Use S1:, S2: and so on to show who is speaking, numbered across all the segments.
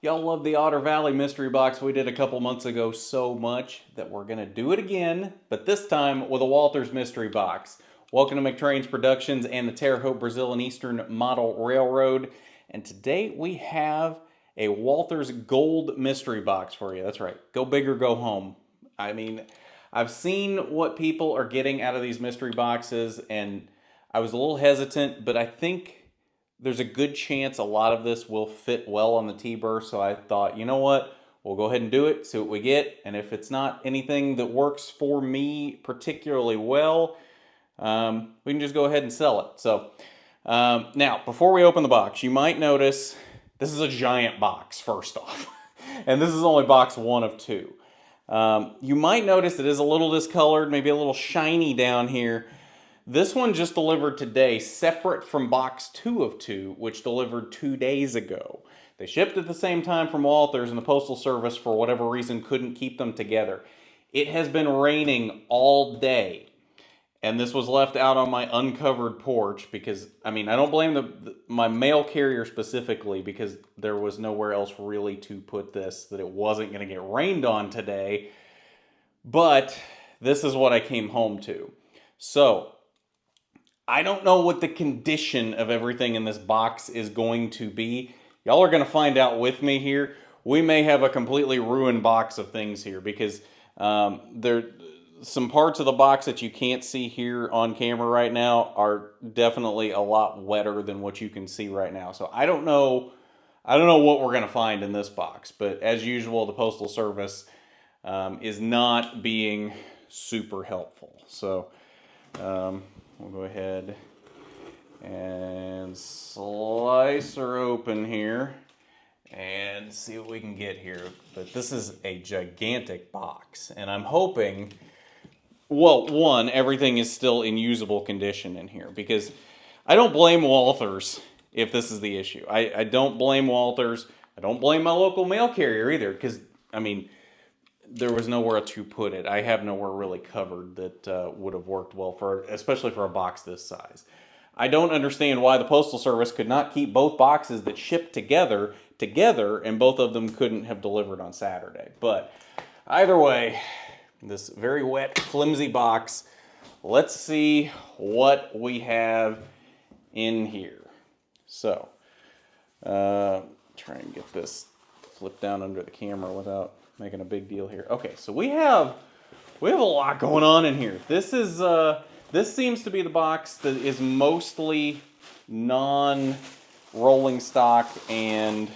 S1: Y'all love the Otter Valley mystery box we did a couple months ago so much that we're going to do it again, but this time with a Walthers mystery box. Welcome to McTrain's Productions and the Terre, Haute, Brazil and Eastern Model Railroad. And today we have a Walthers Gold mystery box for you. That's right. Go big or go home. I mean, I've seen what people are getting out of these mystery boxes, and I was a little hesitant, but I think there's a good chance a lot of this will fit well on the T-Burr. So I thought, you know what? We'll go ahead and do it, see what we get. And if it's not anything that works for me particularly well, we can just go ahead and sell it. So now, before we open the box, you might notice this is a giant box, first off. And this is only box one of two. You might notice it is a little discolored, maybe a little shiny down here. This one just delivered today, separate from box 2 of 2, which delivered 2 days ago. They shipped at the same time from Walthers, and the Postal Service, for whatever reason, couldn't keep them together. It has been raining all day, and this was left out on my uncovered porch because, I mean, I don't blame my mail carrier specifically because there was nowhere else really to put this, that it wasn't going to get rained on today. But this is what I came home to. So I don't know what the condition of everything in this box is going to be. Y'all are going to find out with me here. We may have a completely ruined box of things here because there some parts of the box that you can't see here on camera right now are definitely a lot wetter than what you can see right now. So I don't know what we're going to find in this box, but as usual, the Postal Service is not being super helpful. So we'll go ahead and slice her open here and see what we can get here. But this is a gigantic box, and I'm hoping, well, one, everything is still in usable condition in here, because I don't blame Walthers if this is the issue. I don't blame Walthers. I don't blame my local mail carrier either, because, I mean, there was nowhere to put it. I have nowhere really covered that would have worked well especially for a box this size. I don't understand why the Postal Service could not keep both boxes that shipped together, and both of them couldn't have delivered on Saturday. But either way, this very wet, flimsy box. Let's see what we have in here. So, try and get this flipped down under the camera without making a big deal here. Okay, so we have a lot going on in here. This seems to be the box that is mostly non-rolling stock and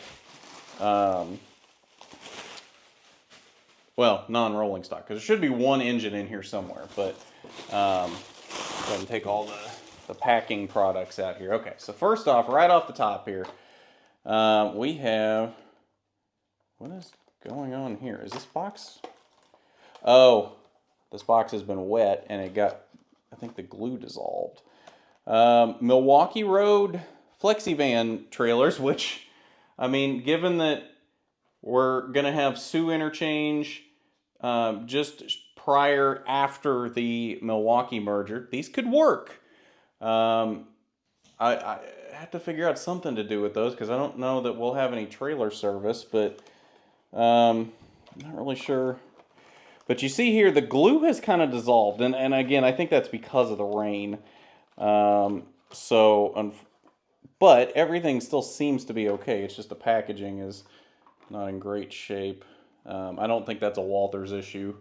S1: non-rolling stock, because there should be one engine in here somewhere, but go ahead and take all the packing products out here. Okay, so first off, right off the top here, we have, what is going on here? Is this box? Oh, this box has been wet and it got, I think the glue dissolved. Milwaukee Road FlexiVan trailers, which, I mean, given that we're going to have Sioux interchange just after the Milwaukee merger, these could work. I have to figure out something to do with those because I don't know that we'll have any trailer service, but I'm not really sure. But you see here, the glue has kind of dissolved. And again, I think that's because of the rain. But everything still seems to be okay. It's just the packaging is not in great shape. I don't think that's a Walthers issue.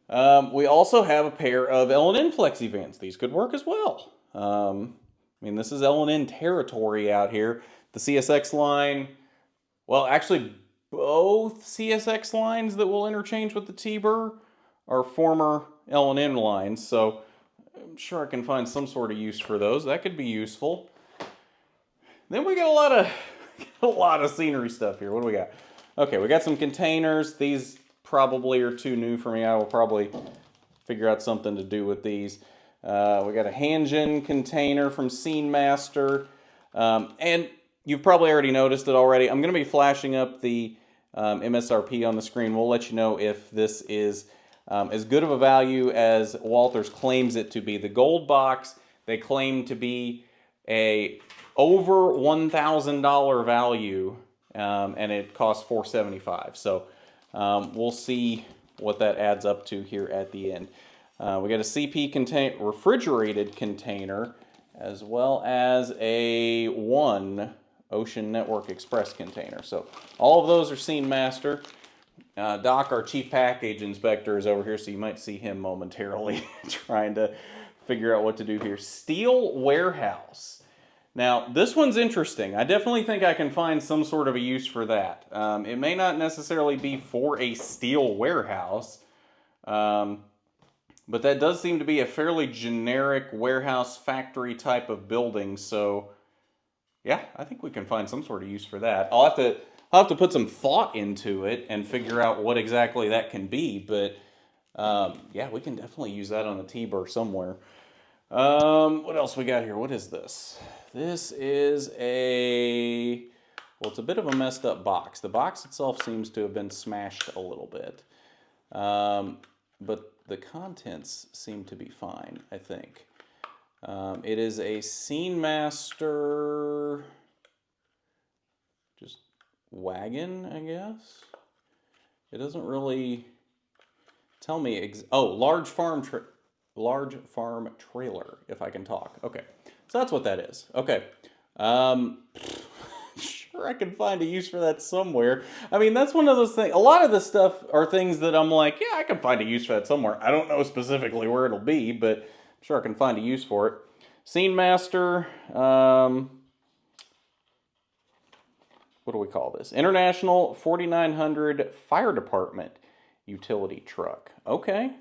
S1: We also have a pair of L&N FlexiVans. These could work as well. I mean, this is L&N territory out here. The CSX line, well, actually, both CSX lines that will interchange with the T-Burr are former L&N lines, so I'm sure I can find some sort of use for those. That could be useful. Then we got a lot of scenery stuff here. What do we got? Okay, we got some containers. These probably are too new for me. I will probably figure out something to do with these. We got a Hanjin container from Scene Master. And you've probably already noticed it already. I'm going to be flashing up the MSRP on the screen. We'll let you know if this is as good of a value as Walthers claims it to be. The gold box, they claim to be a over $1,000 value, and it costs $475. So we'll see what that adds up to here at the end. We got a CP refrigerated container, as well as a Ocean Network Express container. So all of those are Scene Master. Doc, our chief package inspector, is over here, so you might see him momentarily trying to figure out what to do here. Steel warehouse. Now, this one's interesting. I definitely think I can find some sort of a use for that. It may not necessarily be for a steel warehouse, but that does seem to be a fairly generic warehouse factory type of building, so yeah, I think we can find some sort of use for that. I'll have to put some thought into it and figure out what exactly that can be, but yeah, we can definitely use that on the T-Burr somewhere. What else we got here? What is this? This is well, it's a bit of a messed up box. The box itself seems to have been smashed a little bit, but the contents seem to be fine, I think. It is a Scene Master just wagon, I guess. It doesn't really tell me large farm trailer, if I can talk. Okay, so that's what that is. Okay, sure, I can find a use for that somewhere. I mean, that's one of those things. A lot of this stuff are things that I'm like, yeah, I can find a use for that somewhere. I don't know specifically where it'll be, but I'm sure I can find a use for it. Scene Master, what do we call this? International 4900 Fire Department utility truck. Okay.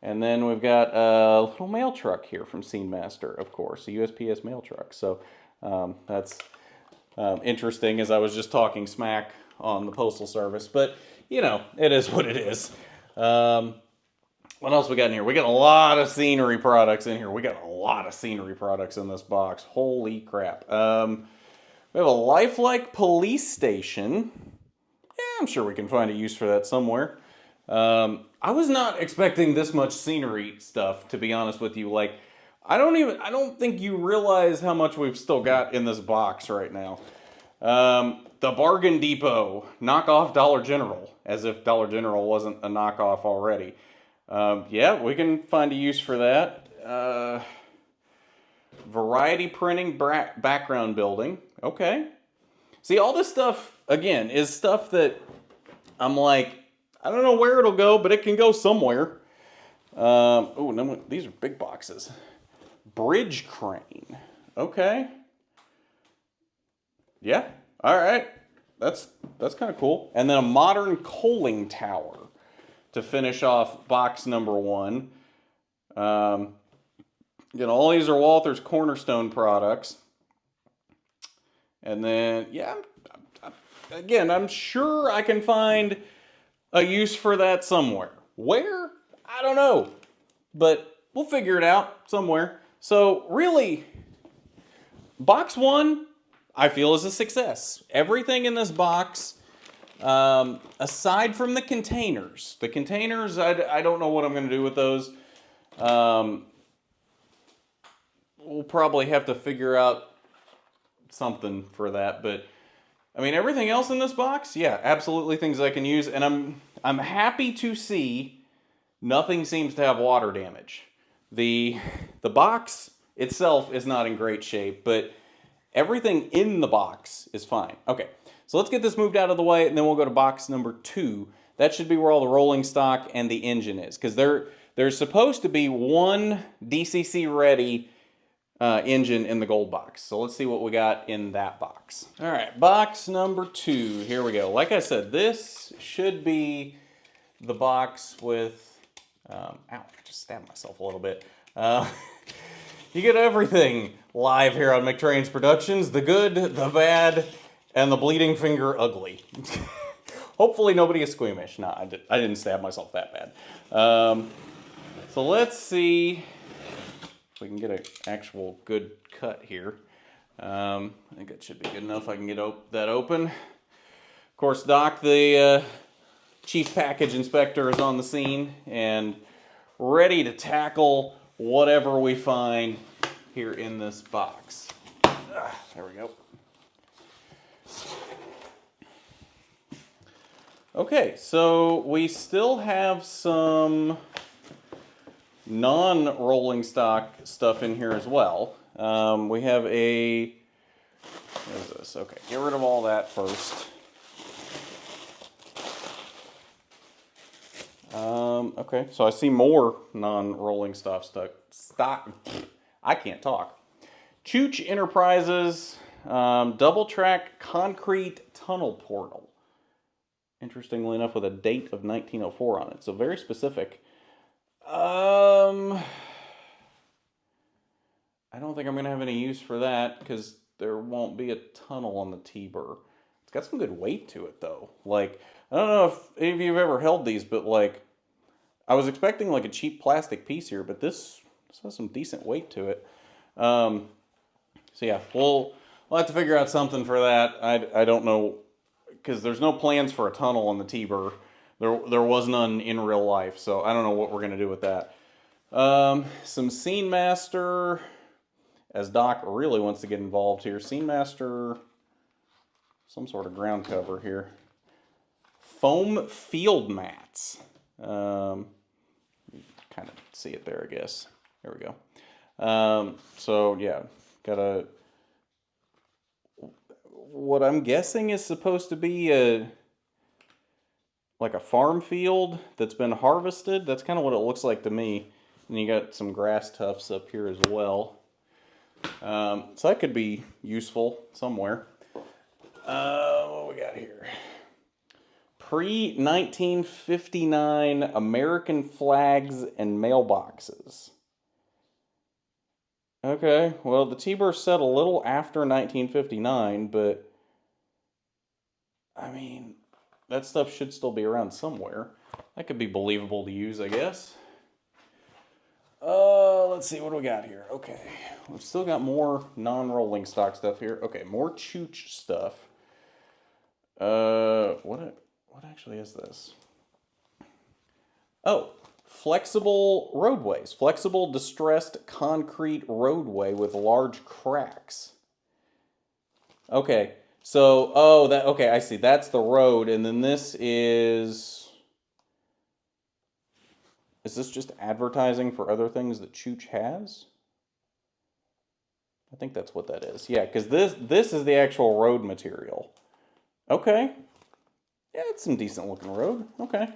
S1: And then we've got a little mail truck here from Scene Master, of course, a USPS mail truck. So that's interesting, as I was just talking smack on the Postal Service. But, you know, it is what it is. What else we got in here? We got a lot of scenery products in here. We got a lot of scenery products in this box. Holy crap. We have a lifelike police station. Yeah, I'm sure we can find a use for that somewhere. I was not expecting this much scenery stuff, to be honest with you. Like, I don't think you realize how much we've still got in this box right now. The Bargain Depot, knockoff Dollar General, as if Dollar General wasn't a knockoff already. Yeah, we can find a use for that. Variety printing background building. Okay. See, all this stuff, again, is stuff that I'm like, I don't know where it'll go, but it can go somewhere. Oh, no, these are big boxes. Bridge crane. Okay. Yeah. All right. That's kind of cool. And then a modern coaling tower to finish off box number 1. Again, all these are Walthers Cornerstone products. And then, yeah, again, I'm sure I can find a use for that somewhere. Where? I don't know. But we'll figure it out somewhere. So, really, box 1, I feel, is a success. Everything in this box, aside from the containers. The containers, I don't know what I'm going to do with those. We'll probably have to figure out something for that, but I mean, everything else in this box, yeah, absolutely things I can use, and I'm happy to see nothing seems to have water damage. The box itself is not in great shape, but everything in the box is fine. Okay, so let's get this moved out of the way, and then we'll go to box number 2. That should be where all the rolling stock and the engine is, because there's supposed to be one DCC ready engine in the gold box. So let's see what we got in that box. All right, box number 2. Here we go. Like I said, this should be the box with, ow, I just stabbed myself a little bit. You get everything live here on McTrains Productions. The good, the bad, and the bleeding finger ugly. Hopefully nobody is squeamish. No, I didn't stab myself that bad. So let's see we can get an actual good cut here. I think that should be good enough. I can get that open. Of course, Doc, the chief package inspector, is on the scene and ready to tackle whatever we find here in this box. There we go. Okay, so we still have some non-rolling stock stuff in here as well. We have a, what is this? Okay, get rid of all that first. Okay, so I see more non-rolling stock. I can't talk. Chooch Enterprises double track concrete tunnel portal. Interestingly enough, with a date of 1904 on it, so very specific. I don't think I'm gonna have any use for that because there won't be a tunnel on the T-Burr. It's got some good weight to it though. Like, I don't know if any of you have ever held these, but like, I was expecting like a cheap plastic piece here, but this has some decent weight to it. So yeah, we'll have to figure out something for that. I don't know, because there's no plans for a tunnel on the T-Burr. There was none in real life, so I don't know what we're gonna do with that. Some Scene Master, as Doc really wants to get involved here. Scene Master, some sort of ground cover here. Foam field mats. Kind of see it there, I guess. There we go. So yeah, got what I'm guessing is supposed to be like a farm field that's been harvested. That's kind of what it looks like to me. And you got some grass tufts up here as well. So that could be useful somewhere. What we got here? Pre-1959 American flags and mailboxes. Okay, well, the T-Burr set a little after 1959, but I mean, that stuff should still be around somewhere. That could be believable to use, I guess. Let's see, what do we got here? Okay, we've still got more non-rolling stock stuff here. Okay, more Chooch stuff. What actually is this? Oh, flexible roadways. Flexible distressed concrete roadway with large cracks. Okay, so, okay, I see. That's the road, and then this is this just advertising for other things that Chooch has? I think that's what that is. Yeah, because this is the actual road material. Okay. Yeah, it's some decent looking road. Okay.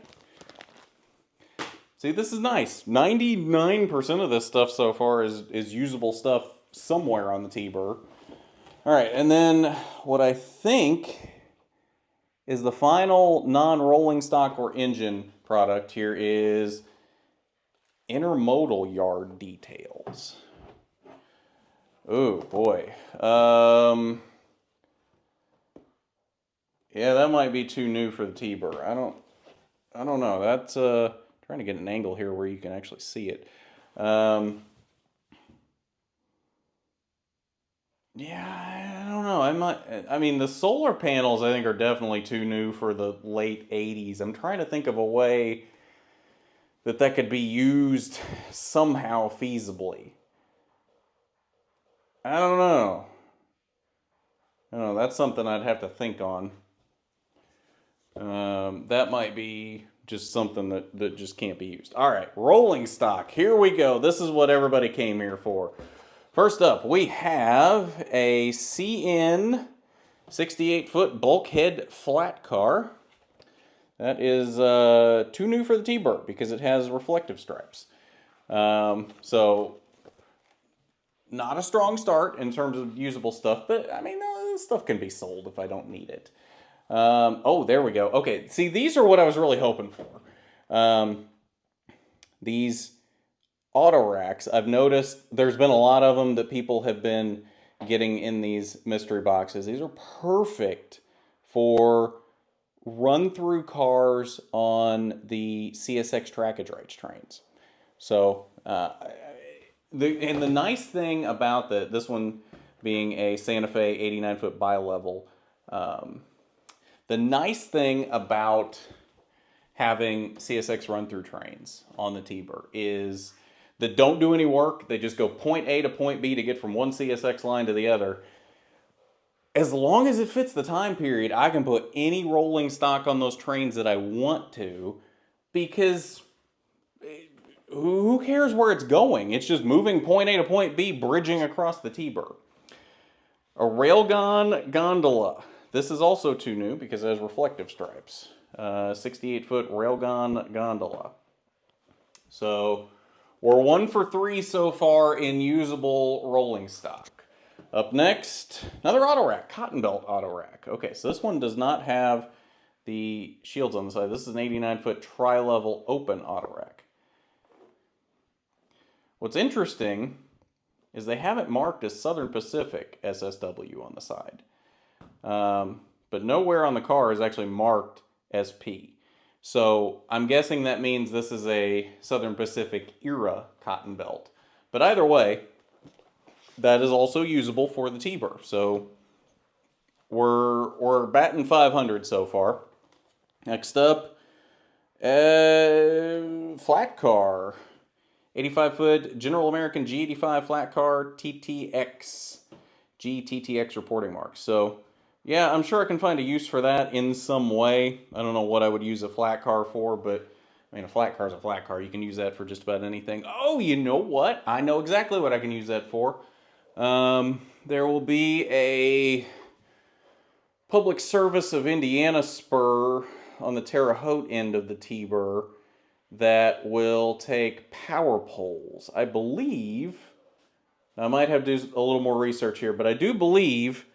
S1: See, this is nice. 99% of this stuff so far is usable stuff somewhere on the T-Burr. All right, and then what I think is the final non-rolling stock or engine product here is intermodal yard details. Oh boy. Yeah, that might be too new for the T-Burr. I don't know. That's trying to get an angle here where you can actually see it. Yeah, I don't know. I mean, the solar panels I think are definitely too new for the late 80s. I'm trying to think of a way that could be used somehow feasibly. I don't know. That's something I'd have to think on. That might be just something that just can't be used. All right, rolling stock. Here we go. This is what everybody came here for. First up, we have a CN 68-foot bulkhead flat car. That is too new for the T-Burr because it has reflective stripes. So, not a strong start in terms of usable stuff, but I mean, this stuff can be sold if I don't need it. Oh, there we go. Okay, see, these are what I was really hoping for. These auto racks, I've noticed there's been a lot of them that people have been getting in these mystery boxes. These are perfect for run-through cars on the CSX trackage rights trains. So, the nice thing about this one being a Santa Fe 89-foot bi-level, the nice thing about having CSX run-through trains on the T-Burr is that don't do any work. They just go point A to point B to get from one CSX line to the other. as long as it fits the time period, I can put any rolling stock on those trains that I want to, because who cares where it's going? It's just moving point A to point B, bridging across the T-berth. A railgun gondola. This is also too new because it has reflective stripes. 68-foot railgun gondola. So we're 1 for 3 so far in usable rolling stock. Up next, another auto rack, cotton belt auto rack. Okay, so this one does not have the shields on the side. This is an 89-foot tri-level open auto rack. What's interesting is they have it marked as Southern Pacific SSW on the side. But nowhere on the car is actually marked SP. So I'm guessing that means this is a Southern Pacific era cotton belt. But either way, that is also usable for the T-berth. So we're batting 500 so far. Next up, flat car. 85-foot General American G85 flat car TTX. GTTX reporting marks. So, yeah, I'm sure I can find a use for that in some way. I don't know what I would use a flat car for, but, I mean, a flat car is a flat car. You can use that for just about anything. Oh, you know what? I know exactly what I can use that for. There will be a Public Service of Indiana spur on the Terre Haute end of the T-berth that will take power poles. I believe, I might have to do a little more research here, but I do believe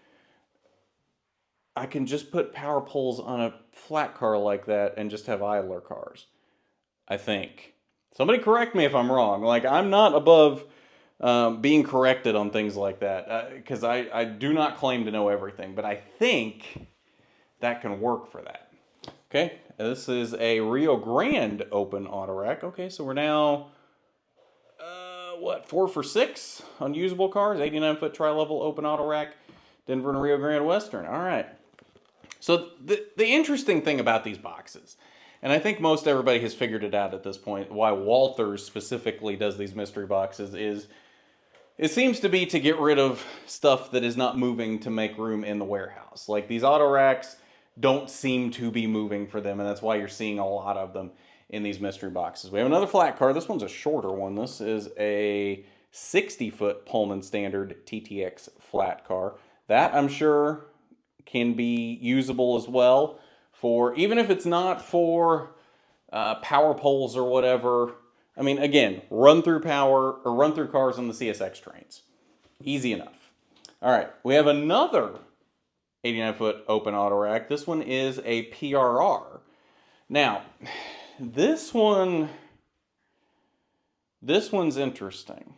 S1: I can just put power poles on a flat car like that and just have idler cars. I think. Somebody correct me if I'm wrong. Like, I'm not above being corrected on things like that, because I do not claim to know everything, but I think that can work for that. Okay, this is a Rio Grande open auto rack. Okay, so we're now, 4 for 6 on usable cars. 89-foot tri-level open auto rack, Denver and Rio Grande Western. All right. So the interesting thing about these boxes, and I think most everybody has figured it out at this point, why Walthers specifically does these mystery boxes, is it seems to be to get rid of stuff that is not moving to make room in the warehouse. Like, these auto racks don't seem to be moving for them, and that's why you're seeing a lot of them in these mystery boxes. We have another flat car. This one's a shorter one. This is a 60-foot Pullman Standard TTX flat car. That, I'm sure, can be usable as well for, even if it's not for power poles or whatever. I mean, again, run through power or run through cars on the CSX trains. Easy enough. All right, we have another 89-foot open auto rack. This one is a PRR. Now, this one's interesting.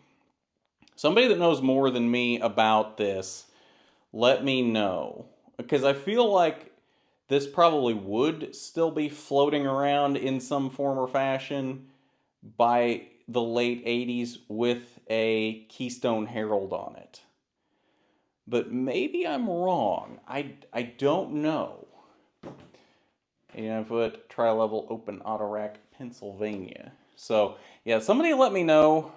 S1: Somebody that knows more than me about this, let me know. Because I feel like this probably would still be floating around in some form or fashion by the late 80s with a Keystone Herald on it. But maybe I'm wrong. I don't know. 89-foot tri-level open auto rack, Pennsylvania. So, yeah, somebody let me know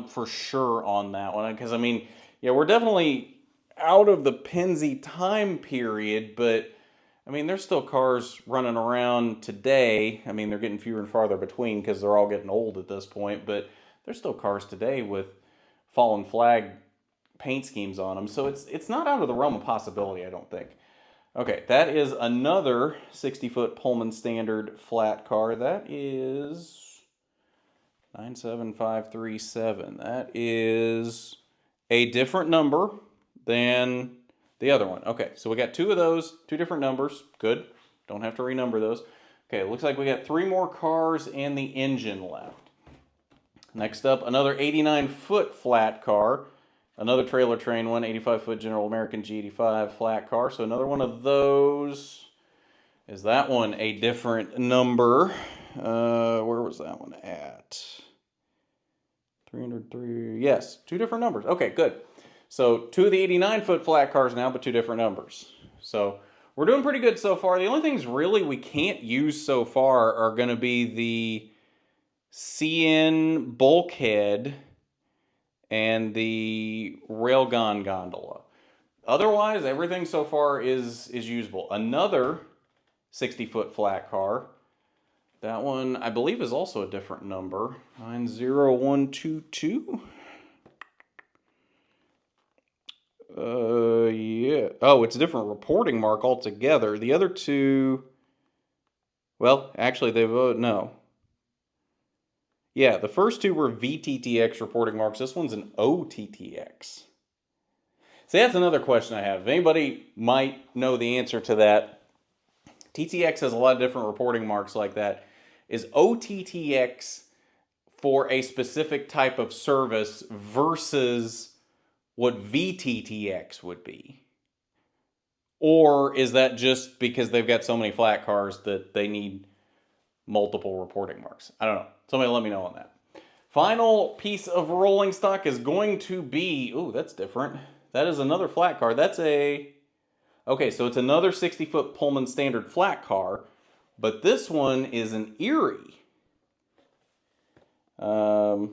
S1: for sure on that one. Because, I mean, yeah, we're definitely out of the Pennsy time period, but, I mean, there's still cars running around today. I mean, they're getting fewer and farther between because they're all getting old at this point, but there's still cars today with fallen flag paint schemes on them, so it's not out of the realm of possibility, I don't think. Okay, that is another 60-foot Pullman Standard flat car. That is 97537. That is a different number than the other one. Okay, so we got two of those, two different numbers. Good. Don't have to renumber those. Okay, it looks like we got 3 more cars and the engine left. Next up, another 89-foot flat car. Another trailer train one, 85-foot General American G85 flat car. So another one of those. Is that one a different number? Where was that one at? 303. Yes, 2 different numbers. Okay, good. So 2 of the 89-foot flat cars now, but 2 different numbers. So we're doing pretty good so far. The only things really we can't use so far are going to be the CN bulkhead and the railgun gondola. otherwise, everything so far is usable. Another 60-foot flat car. That one, I believe, is also a different number. 90122. Yeah. Oh, it's a different reporting mark altogether. The other two, well, actually, they vote no. Yeah, the first two were VTTX reporting marks. This one's an OTTX. See, that's another question I have. If anybody might know the answer to that, TTX has a lot of different reporting marks like that. Is OTTX for a specific type of service versus what VTTX would be? Or is that just because they've got so many flat cars that they need multiple reporting marks? I don't know. Somebody let me know on that. Final piece of rolling stock is going to be, ooh, that's different. That is another flat car. That's a, okay, so it's another 60-foot Pullman standard flat car, but this one is an Erie. No,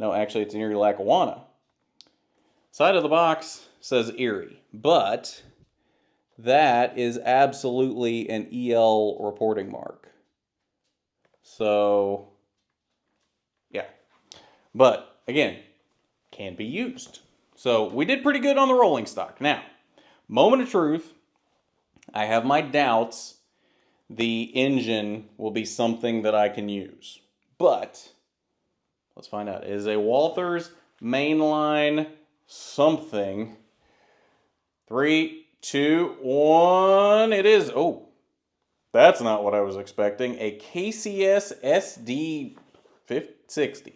S1: actually, it's an Erie Lackawanna. Side of the box says Erie, but that is absolutely an EL reporting mark. So, yeah. But, again, can be used. So, we did pretty good on the rolling stock. Now, moment of truth, I have my doubts the engine will be something that I can use. But, let's find out. It is a Walthers mainline something. 3, 2, 1. It is. Oh, that's not what I was expecting. A KCS SD 60.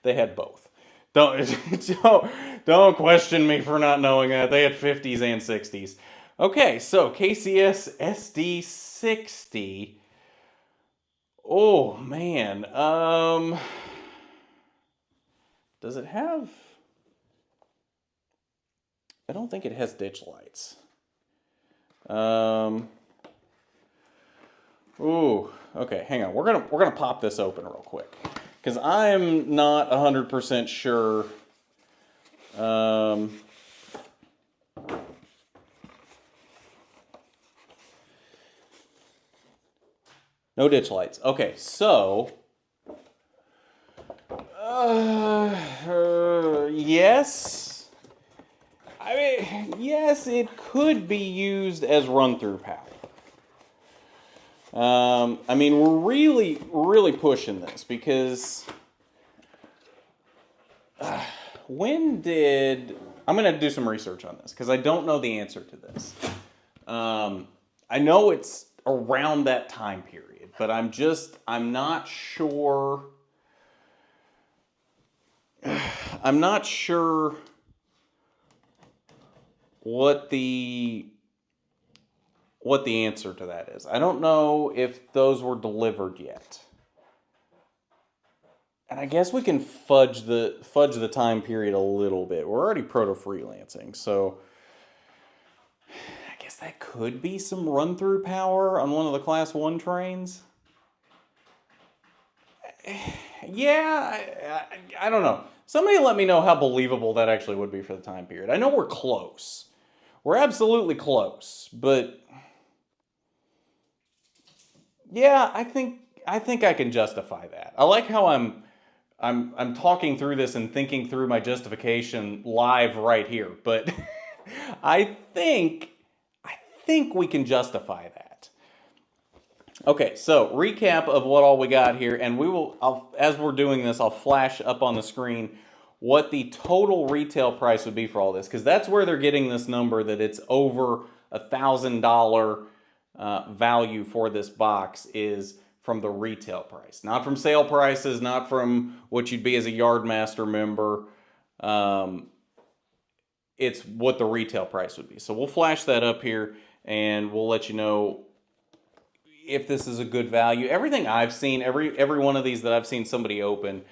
S1: They had both. Don't question me for not knowing that. They had 50s and 60s. Okay, so KCS SD 60. Oh man. Does it have? I don't think it has ditch lights. Ooh, okay, hang on. We're gonna pop this open real quick because I'm not 100% sure. No ditch lights. Okay, so yes. I mean, yes, it could be used as run-through power. I mean, we're really pushing this because when did... I'm going to do some research on this because I don't know the answer to this. I know it's around that time period, but I'm not sure... I'm not sure what the answer to that is. I don't know if those were delivered yet. And I guess we can fudge the time period a little bit. We're already proto-freelancing, so I guess that could be some run-through power on one of the Class 1 trains. Yeah, I don't know. Somebody let me know how believable that actually would be for the time period. I know we're close. We're absolutely close, but yeah, I think I can justify that. I like how I'm talking through this and thinking through my justification live right here, but I think we can justify that. Okay, so recap of what all we got here, and as we're doing this, I'll flash up on the screen what the total retail price would be for all this, because that's where they're getting this number that it's over $1,000 value for this box is from the retail price, not from sale prices, not from what you'd be as a Yardmaster member. It's what the retail price would be. So we'll flash that up here, and we'll let you know if this is a good value. Everything I've seen, every one of these that I've seen somebody open,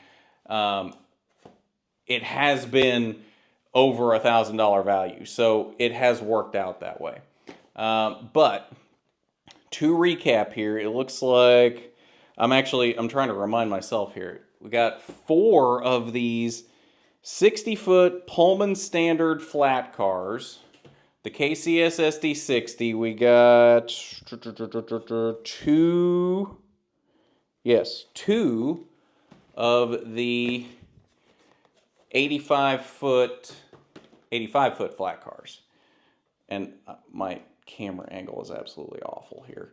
S1: it has been over $1,000 value. So it has worked out that way. But to recap here, it looks like I'm trying to remind myself here. We got 4 of these 60-foot Pullman standard flat cars. The KCS SD60, we got two of the 85-foot flat cars. And my camera angle is absolutely awful here.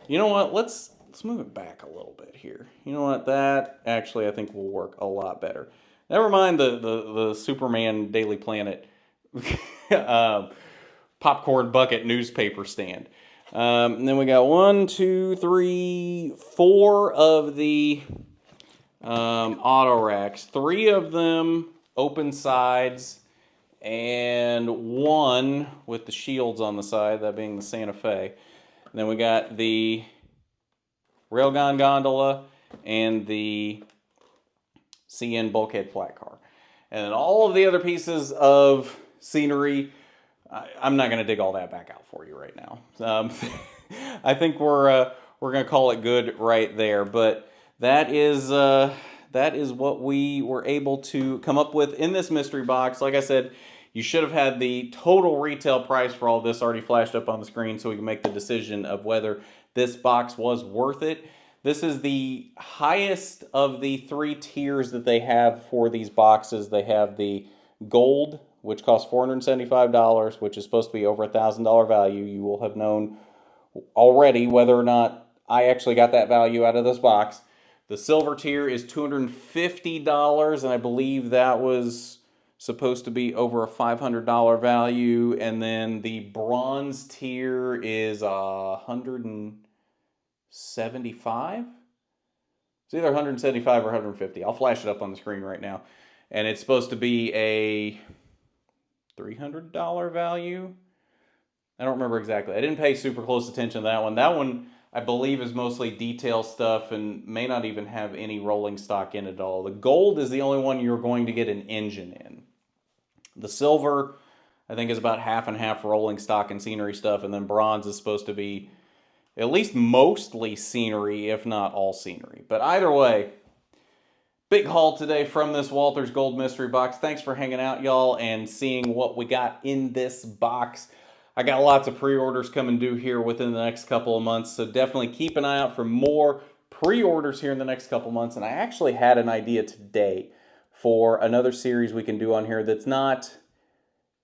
S1: You know what? Let's move it back a little bit here. You know what? That actually I think will work a lot better. Never mind the Superman Daily Planet popcorn bucket newspaper stand. And then we got 1, 2, 3, 4 of the auto racks. 3 of them open sides, and 1 with the shields on the side, that being the Santa Fe. And then we got the railgun gondola and the CN bulkhead flat car. And then all of the other pieces of scenery, I'm not going to dig all that back out for you right now. I think we're going to call it good right there. But that is what we were able to come up with in this mystery box. Like I said, you should have had the total retail price for all this already flashed up on the screen so we can make the decision of whether this box was worth it. This is the highest of the 3 tiers that they have for these boxes. They have the gold, which costs $475, which is supposed to be over $1,000 value. You will have known already whether or not I actually got that value out of this box. The silver tier is $250, and I believe that was supposed to be over a $500 value. And then the bronze tier is $175. It's either $175 or $150. I'll flash it up on the screen right now. And it's supposed to be a $300 value. I don't remember exactly. I didn't pay super close attention to that one. That one, I believe, is mostly detail stuff and may not even have any rolling stock in it at all. The gold is the only one you're going to get an engine in. The silver, I think, is about half and half rolling stock and scenery stuff. And then bronze is supposed to be at least mostly scenery, if not all scenery. But either way, big haul today from this Walthers Gold Mystery Box. Thanks for hanging out, y'all, and seeing what we got in this box. I got lots of pre-orders coming due here within the next couple of months, so definitely keep an eye out for more pre-orders here in the next couple of months. And I actually had an idea today for another series we can do on here that's not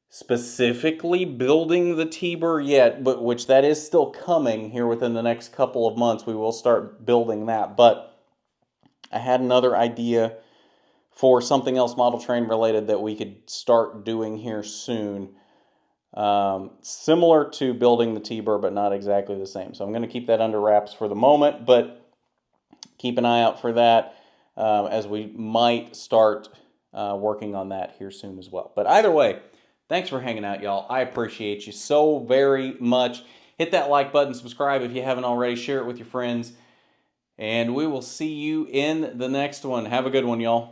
S1: specifically building the T-Bird yet, but which that is still coming here within the next couple of months. We will start building that, but I had another idea for something else model train related that we could start doing here soon. Similar to building the T-Bird, but not exactly the same. So I'm going to keep that under wraps for the moment, but keep an eye out for that as we might start working on that here soon as well. But either way, thanks for hanging out, y'all. I appreciate you so very much. Hit that like button, subscribe if you haven't already, share it with your friends, and we will see you in the next one. Have a good one, y'all.